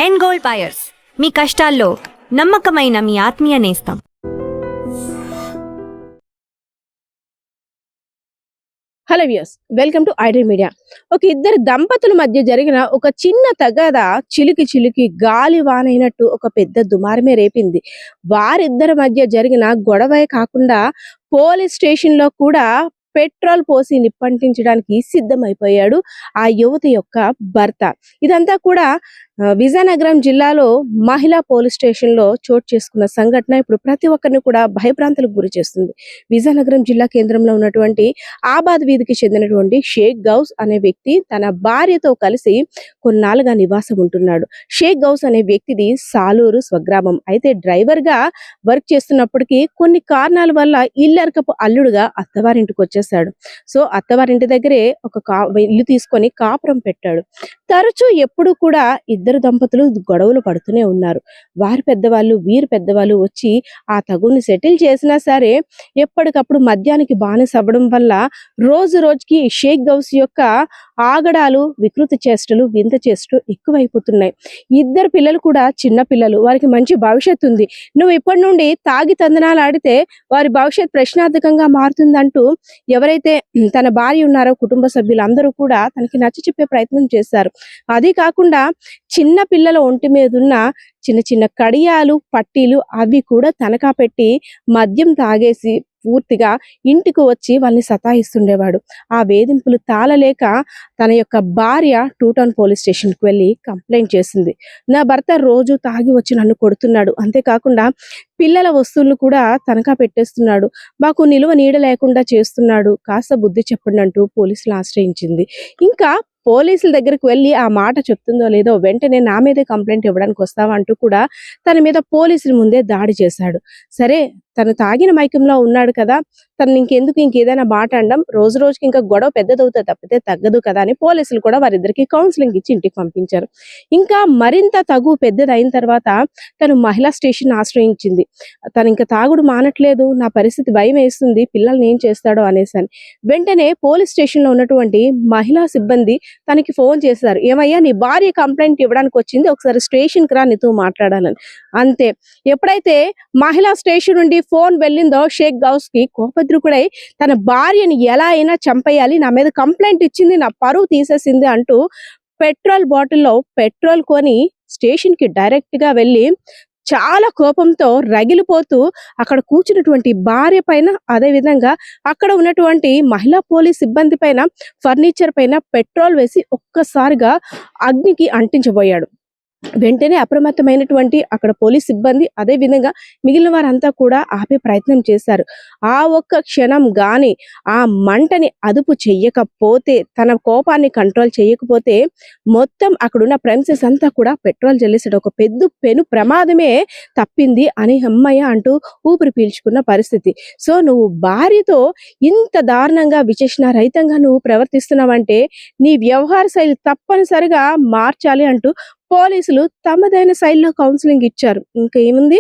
End gold buyers, మీ కష్టాల్లో నమ్మకమైన మీ ఆత్మీయ నేస్తం. Hello viewers, welcome to iDream media. ఒక ఇద్దరు దంపతుల మధ్య జరిగిన ఒక చిన్న తగాద చిలికి చిలికి గాలి వానైనట్టు ఒక పెద్ద దుమారమే రేపింది. వారిద్దరి మధ్య జరిగిన గొడవే కాకుండా పోలీస్ స్టేషన్ లో కూడా పెట్రోల్ పోసి నిప్పంటించడానికి సిద్ధమైపోయాడు ఆ యువతి యొక్క భర్త. ఇదంతా కూడా విజయనగరం జిల్లాలో మహిళా పోలీస్ స్టేషన్ లో చోటు చేసుకున్న సంఘటన ఇప్పుడు ప్రతి ఒక్కరిని కూడా భయభ్రాంతులకు గురి చేస్తుంది. విజయనగరం జిల్లా కేంద్రంలో ఉన్నటువంటి ఆబాద్ వీధికి చెందినటువంటి షేక్ గౌస్ అనే వ్యక్తి తన భార్యతో కలిసి కొన్నాళ్ళుగా నివాసం ఉంటున్నాడు. షేక్ గౌస్ అనే వ్యక్తిది సాలూరు స్వగ్రామం. అయితే డ్రైవర్ గా వర్క్ చేస్తున్నప్పటికీ కొన్ని కారణాల వల్ల ఇల్లరికపు అల్లుడుగా అత్తవారింటికి వచ్చేసాడు. సో అత్తవారింటి దగ్గరే ఒక ఇల్లు తీసుకొని కాపురం పెట్టాడు. తరచూ ఎప్పుడు కూడా ఇద్దరు దంపతులు గొడవలు పడుతూనే ఉన్నారు. వారి పెద్దవాళ్ళు వీరి పెద్దవాళ్ళు వచ్చి ఆ తగుని సెటిల్ చేసినా సరే ఎప్పటికప్పుడు మద్యానికి బానిస అవ్వడం వల్ల రోజు రోజుకి షేక్ గౌస్ యొక్క ఆగడాలు, వికృతి చేష్టలు, వింత చేష్టలు ఎక్కువైపోతున్నాయి. ఇద్దరు పిల్లలు కూడా చిన్న పిల్లలు, వారికి మంచి భవిష్యత్తు ఉంది. నువ్వు ఇప్పటి నుండి తాగి తందనాలు ఆడితే వారి భవిష్యత్ ప్రశ్నార్థకంగా మారుతుందంటూ ఎవరైతే తన భార్య ఉన్నారో కుటుంబ సభ్యులందరూ కూడా తనకి నచ్చ చెప్పే ప్రయత్నం చేశారు. అది కాకుండా చిన్న పిల్లల ఒంటి మీద ఉన్న చిన్న చిన్న కడియాలు, పట్టీలు అవి కూడా తనఖా పెట్టి మద్యం తాగేసి పూర్తిగా ఇంటికి వచ్చి వాళ్ళని సతాయిస్తుండేవాడు. ఆ వేధింపులు తాళలేక తన యొక్క భార్య టూటౌన్ పోలీస్ స్టేషన్కి వెళ్ళి కంప్లైంట్ చేసింది. నా భర్త రోజు తాగి వచ్చి నన్ను కొడుతున్నాడు, అంతేకాకుండా పిల్లల వస్తువులను కూడా తనఖా పెట్టేస్తున్నాడు, మాకు నిలువ నీడ లేకుండా చేస్తున్నాడు, కాస్త బుద్ధి చెప్పండి అంటూ పోలీసులు ఆశ్రయించింది. ఇంకా పోలీసుల దగ్గరికి వెళ్ళి ఆ మాట చెప్తుందో లేదో వెంటనే నా మీదే కంప్లైంట్ ఇవ్వడానికి వస్తావా అంటూ కూడా తన మీద పోలీసుల ముందే దాడి చేశాడు. సరే, తను తాగిన మైకంలో ఉన్నాడు కదా, తను ఇంకేదైనా మాట అనడం, రోజు రోజుకి ఇంకా గొడవ పెద్దదవుతుంది తప్పితే తగ్గదు కదా అని పోలీసులు కూడా వారిద్దరికి కౌన్సిలింగ్ ఇచ్చి ఇంటికి పంపించారు. ఇంకా మరింత తగు పెద్దదైన తర్వాత తను మహిళా స్టేషన్ ఆశ్రయించింది. తను ఇంకా తాగుడు మానట్లేదు, నా పరిస్థితి భయం వేస్తుంది, పిల్లల్ని ఏం చేస్తాడో అనేసి. వెంటనే పోలీస్ స్టేషన్ లో ఉన్నటువంటి మహిళా సిబ్బంది తనకి ఫోన్ చేశారు. ఏమయ్యా, నీ భార్య కంప్లైంట్ ఇవ్వడానికి వచ్చింది, ఒకసారి స్టేషన్ కి రా, నీతో మాట్లాడాలని. అంతే, ఎప్పుడైతే మహిళా స్టేషన్ నుండి ఫోన్ వెళ్ళిందో షేక్ గౌస్ కి కోపద్రుకుడై తన భార్యని ఎలా అయినా చంపేయాలి, నా మీద కంప్లైంట్ ఇచ్చింది, నా పరువు తీసేసింది అంటూ పెట్రోల్ బాటిల్లో పెట్రోల్ కొని స్టేషన్ కి డైరెక్ట్ గా వెళ్ళి చాలా కోపంతో రగిలిపోతూ అక్కడ కూర్చున్నటువంటి భార్య పైన, అదే విధంగా అక్కడ ఉన్నటువంటి మహిళా పోలీస్ సిబ్బంది పైన, ఫర్నిచర్ పైన పెట్రోల్ వేసి ఒక్కసారిగా అగ్నికి అంటించబోయాడు. వెంటనే అప్రమత్తమైనటువంటి అక్కడ పోలీస్ సిబ్బంది, అదే విధంగా మిగిలిన వారంతా కూడా ఆపే ప్రయత్నం చేశారు. ఆ ఒక్క క్షణం గాని ఆ మంటని అదుపు చెయ్యకపోతే, తన కోపాన్ని కంట్రోల్ చేయకపోతే మొత్తం అక్కడున్న ప్రెమిసెస్ అంతా కూడా పెట్రోల్ జల్లేసాడు. ఒక పెను ప్రమాదమే తప్పింది అని అమ్మయ్య అంటూ ఊపిరి పీల్చుకున్న పరిస్థితి. సో నువ్వు భార్యతో ఇంత దారుణంగా విచక్షణ రహితంగా నువ్వు ప్రవర్తిస్తున్నావంటే నీ వ్యవహార శైలి తప్పనిసరిగా మార్చాలి అంటూ పోలీసులు తమదైన శైలిలో కౌన్సిలింగ్ ఇచ్చారు. ఇంకా ఏముంది,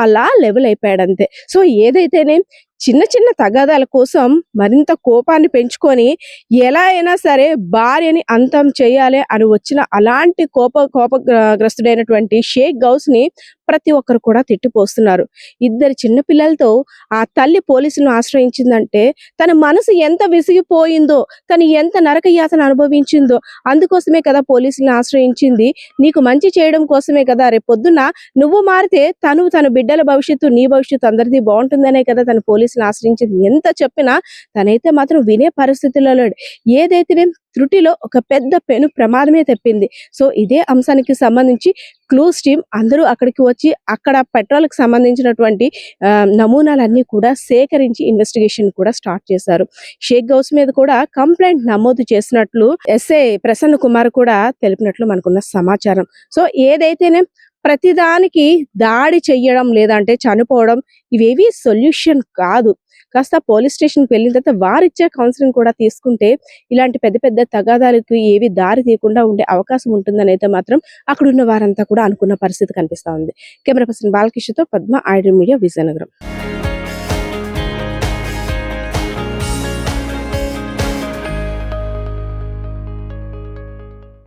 అలా లెవెల్ అయిపోయాడు అంతే. సో ఏదైతేనే చిన్న చిన్న తగాదాల కోసం మరింత కోపాన్ని పెంచుకొని ఎలా అయినా సరే భార్యని అంతం చేయాలి అని వచ్చిన అలాంటి కోపగ్రస్తుడైనటువంటి షేక్ గౌస్ ని ప్రతి ఒక్కరు కూడా తిట్టిపోస్తున్నారు. ఇద్దరు చిన్నపిల్లలతో ఆ తల్లి పోలీసులను ఆశ్రయించిందంటే తన మనసు ఎంత విసిగిపోయిందో, తను ఎంత నరక యాతన అనుభవించిందో, అందుకోసమే కదా పోలీసులను ఆశ్రయించింది. నీకు మంచి చేయడం కోసమే కదా, రేపొద్దున నువ్వు మారితే తన బిడ్డల భవిష్యత్తు, నీ భవిష్యత్తు అందరిది బాగుంటుందనే కదా తన పోలీసులు ఆశ్రయించింది. ఎంత చెప్పినా తనైతే మాత్రం వినే పరిస్థితిలో లేడు. ఏదైతే త్రుటిలో ఒక పెను ప్రమాదమే తెప్పింది. సో ఇదే అంశానికి సంబంధించి క్లూస్ టీమ్ అందరూ అక్కడికి వచ్చి అక్కడ పెట్రోల్ కి సంబంధించినటువంటి నమూనాలన్నీ కూడా సేకరించి ఇన్వెస్టిగేషన్ కూడా స్టార్ట్ చేశారు. షేక్ గౌస్ మీద కూడా కంప్లైంట్ నమోదు చేసినట్లు ఎస్ఐ ప్రసన్న కుమార్ కూడా తెలిపినట్లు మనకున్న సమాచారం. సో ఏదైతేనే ప్రతిదానికి దాడి చెయ్యడం లేదంటే చనిపోవడం ఇవేవి సొల్యూషన్ కాదు. కాస్త పోలీస్ స్టేషన్కి వెళ్ళిన తర్వాత వారిచ్చే కౌన్సిలింగ్ కూడా తీసుకుంటే ఇలాంటి పెద్ద పెద్ద తగాదాలకు ఏవి దారి తీయకుండా ఉండే అవకాశం ఉంటుందని అయితే మాత్రం అక్కడున్న వారంతా కూడా అనుకున్న పరిస్థితి కనిపిస్తా ఉంది. కెమెరా పర్సన్ బాలకృష్ణతో పద్మ, ఐడ్రీమ్ మీడియా, విజయనగరం.